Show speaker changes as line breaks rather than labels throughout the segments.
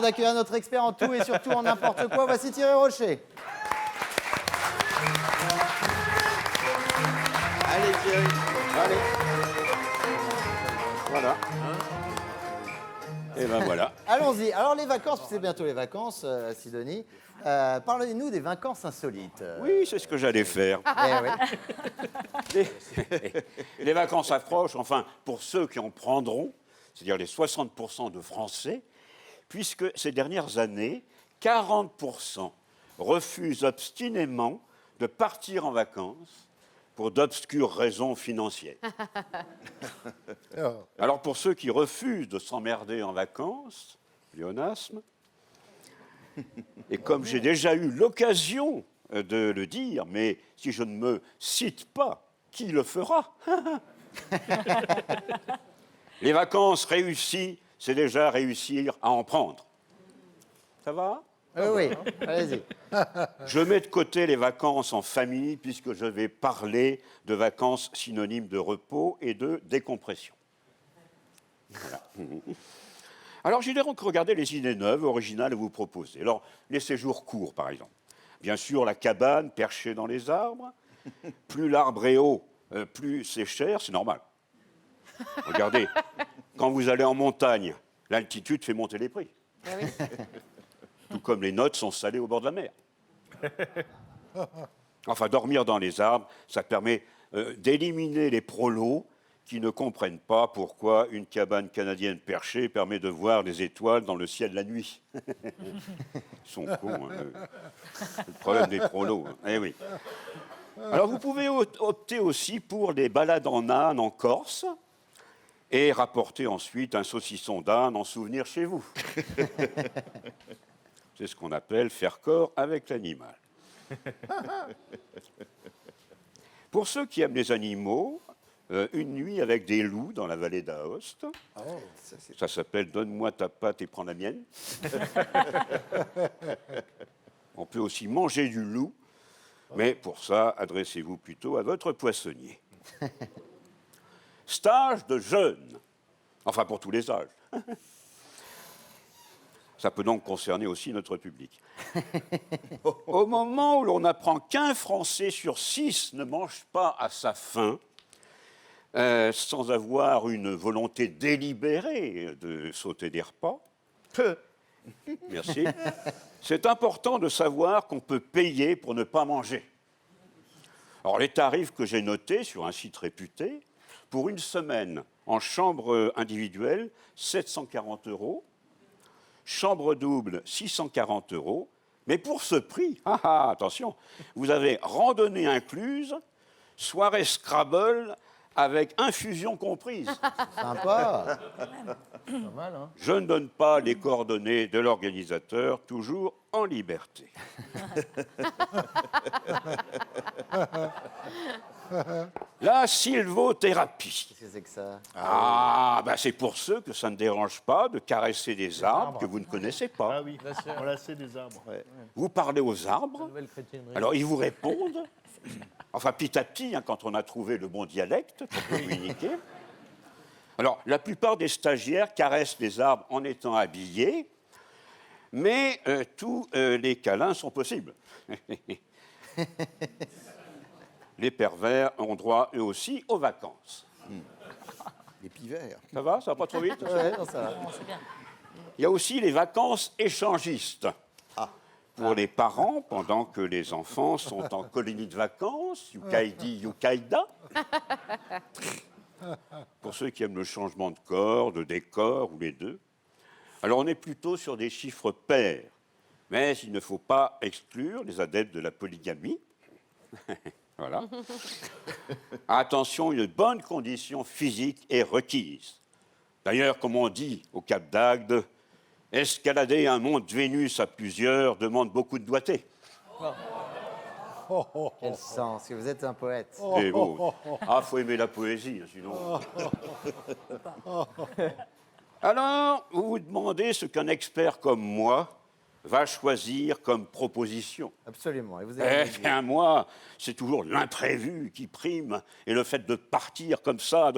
D'accueillir notre expert en tout et surtout en n'importe quoi, voici Thierry Rocher.
Allez Thierry, allez. Voilà. Et ben voilà.
Allons-y. Alors les vacances, c'est bientôt les vacances, Sidonie. Parlez-nous des vacances insolites.
Oui, c'est ce que j'allais faire.
Oui.
Les vacances approchent, enfin, pour ceux qui en prendront, c'est-à-dire les 60% de Français, puisque ces dernières années, 40% refusent obstinément de partir en vacances pour d'obscures raisons financières. Alors pour ceux qui refusent de s'emmerder en vacances, pléonasme, et comme j'ai déjà eu l'occasion de le dire, mais si je ne me cite pas, qui le fera? Les vacances réussies, c'est déjà réussir à en prendre. Ça va?
Oui, allez-y.
Je mets de côté les vacances en famille puisque je vais parler de vacances synonymes de repos et de décompression. Voilà. Alors, j'ai donc regardé les idées neuves, originales à vous proposer. Alors, les séjours courts, par exemple. Bien sûr, la cabane perchée dans les arbres. Plus l'arbre est haut, plus c'est cher, c'est normal. Regardez, quand vous allez en montagne, l'altitude fait monter les prix.
Ah oui.
Tout comme les notes sont salées au bord de la mer. Enfin, dormir dans les arbres, ça permet d'éliminer les prolos qui ne comprennent pas pourquoi une cabane canadienne perchée permet de voir des étoiles dans le ciel la nuit. Ils sont cons, hein, le problème des prolos. Hein. Eh oui. Alors, vous pouvez opter aussi pour des balades en âne en Corse et rapporter ensuite un saucisson d'âne en souvenir chez vous. C'est ce qu'on appelle faire corps avec l'animal. Pour ceux qui aiment les animaux, une nuit avec des loups dans la vallée d'Aoste. Ça s'appelle « Donne-moi ta patte et prends la mienne ». On peut aussi manger du loup, mais pour ça, adressez-vous plutôt à votre poissonnier. Stage de jeûne, enfin pour tous les âges. Ça peut donc concerner aussi notre public. Au moment où l'on apprend qu'un Français sur 6 ne mange pas à sa faim, sans avoir une volonté délibérée de sauter des repas, merci, c'est important de savoir qu'on peut payer pour ne pas manger. Alors, les tarifs que j'ai notés sur un site réputé, pour une semaine en chambre individuelle, 740 €. Chambre double, 640 €. Mais pour ce prix, attention, vous avez randonnée incluse, soirée Scrabble avec infusion comprise.
Sympa. Pas mal, hein?
Je ne donne pas les coordonnées de l'organisateur, toujours en liberté. La sylvothérapie.
Qu'est-ce que c'est que ça?
C'est pour ceux que ça ne dérange pas de caresser des arbres que vous ne connaissez pas.
Ah oui, on l'a assez des arbres.
Ouais. Vous parlez aux arbres, alors ils vous répondent, enfin petit à petit, hein, quand on a trouvé le bon dialecte pour communiquer. Alors, la plupart des stagiaires caressent les arbres en étant habillés, mais tous les câlins sont possibles. Les pervers ont droit, eux aussi, aux vacances.
Les pivers.
Ça va? Ça va pas trop vite?
Ouais, non, ça va.
C'est bien.
Il y a aussi les vacances échangistes. Pour les parents, pendant que les enfants sont en colonie de vacances, Yukaidi, Yukaida. Pour ceux qui aiment le changement de corps, de décor ou les deux. Alors on est plutôt sur des chiffres pairs. Mais il ne faut pas exclure les adeptes de la polygamie. Voilà. Attention, une bonne condition physique est requise. D'ailleurs, comme on dit au Cap d'Agde, escalader un mont de Vénus à plusieurs demande beaucoup de doigté.
Quel sens, que vous êtes un poète.
C'est beau. Faut aimer la poésie, hein, sinon. Alors, vous vous demandez ce qu'un expert comme moi va choisir comme proposition.
Absolument. Et vous avez
Bien, moi, c'est toujours l'imprévu qui prime et le fait de partir comme ça,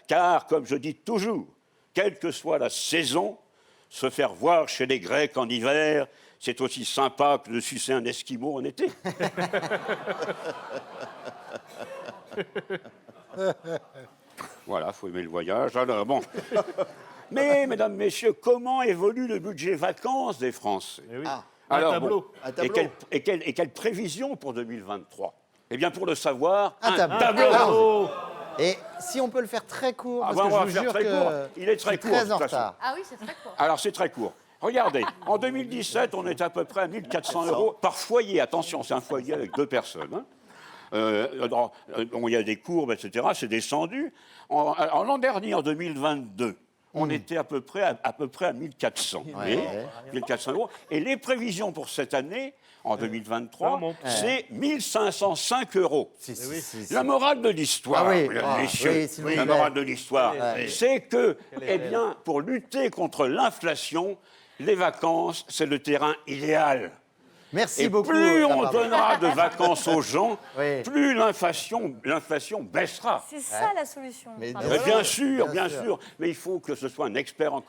car, comme je dis toujours, quelle que soit la saison, Se faire voir chez les Grecs en hiver, c'est aussi sympa que de sucer un Esquimau en été. Voilà, il faut aimer le voyage. Alors, bon. Mais, mesdames, messieurs, comment évolue le budget vacances des Français?
Eh oui.
Ah,
Alors,
tableau.
Un tableau.
Et quelle prévision pour 2023? Eh bien, pour le savoir,
Un tableau.
tableau.
Alors, et si on peut le faire très court,
Ah,
parce
bon,
que
on
je
va
vous
faire
jure
très
que
court. Il est très
je suis
court,
très
de
en
toute façon.
retard.
Ah oui, c'est très court.
Alors, c'est très court. Regardez, en 2017, on est à peu près à 1 400 € par foyer. Attention, c'est un foyer avec 2 personnes. Hein. Bon, il y a des courbes, etc. C'est descendu. En l'an dernier, en 2022, on était à peu près à 1 400. Vous voyez, 1 400 €. Et les prévisions pour cette année, en 2023,
Ça monte.
c'est 1 505 €.
Si, si, si.
La morale de l'histoire,
Ah oui,
mesdames,
ah,
messieurs,
oui, s'il vous
la
plaît.
morale de l'histoire,
Ouais.
c'est que, eh bien, pour lutter contre l'inflation, les vacances, c'est le terrain idéal.
Merci
Et
beaucoup.
plus
Ah,
on
pardon.
donnera de vacances aux gens,
Oui.
plus l'inflation baissera.
C'est ça la solution.
Mais
Enfin,
Mais
voilà.
bien sûr,
Bien
bien
sûr.
sûr. Mais il faut que ce soit un expert en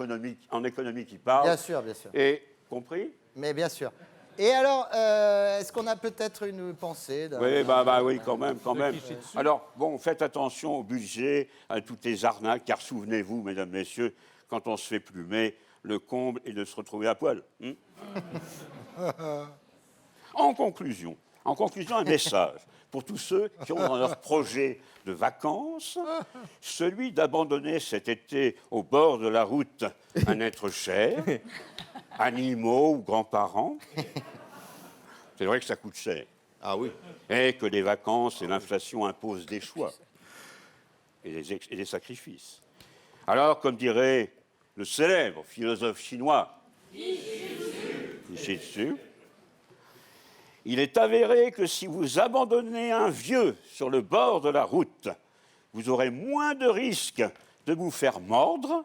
économie qui parle.
Bien sûr, bien sûr.
Et, compris?
Mais bien sûr. Et alors, est-ce qu'on a peut-être une pensée
Oui, oui, quand même, quand même. Alors, bon, faites attention au budget, à toutes les arnaques, car souvenez-vous, mesdames, messieurs, quand on se fait plumer, le comble est de se retrouver à poil. En conclusion, un message pour tous ceux qui ont dans leur projet de vacances celui d'abandonner cet été au bord de la route un être cher, animaux ou grands-parents. C'est vrai que ça coûte cher.
Ah oui.
Et que les vacances et l'inflation imposent des choix et des sacrifices. Alors, comme dirait le célèbre philosophe chinois, Confucius, il est avéré que si vous abandonnez un vieux sur le bord de la route, vous aurez moins de risques de vous faire mordre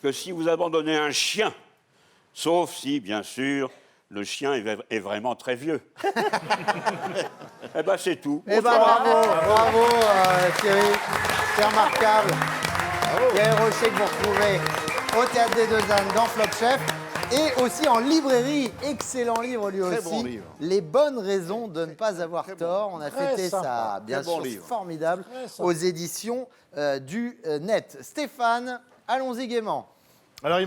que si vous abandonnez un chien, sauf si, bien sûr, le chien est vraiment très vieux. Eh bien, c'est tout.
Eh ben bravo, bravo Thierry, c'est remarquable. Thierry Rocher que vous retrouvez au Théâtre des Deux Ânes dans Flop Chef et aussi en librairie, excellent livre lui
Très
aussi.
bon livre.
Les bonnes raisons de ne pas avoir tort. On a fêté ça,
sympa,
bien
très bon
sûr,
livre.
formidable, aux éditions du Net. Stéphane, allons-y gaiement.
Alors,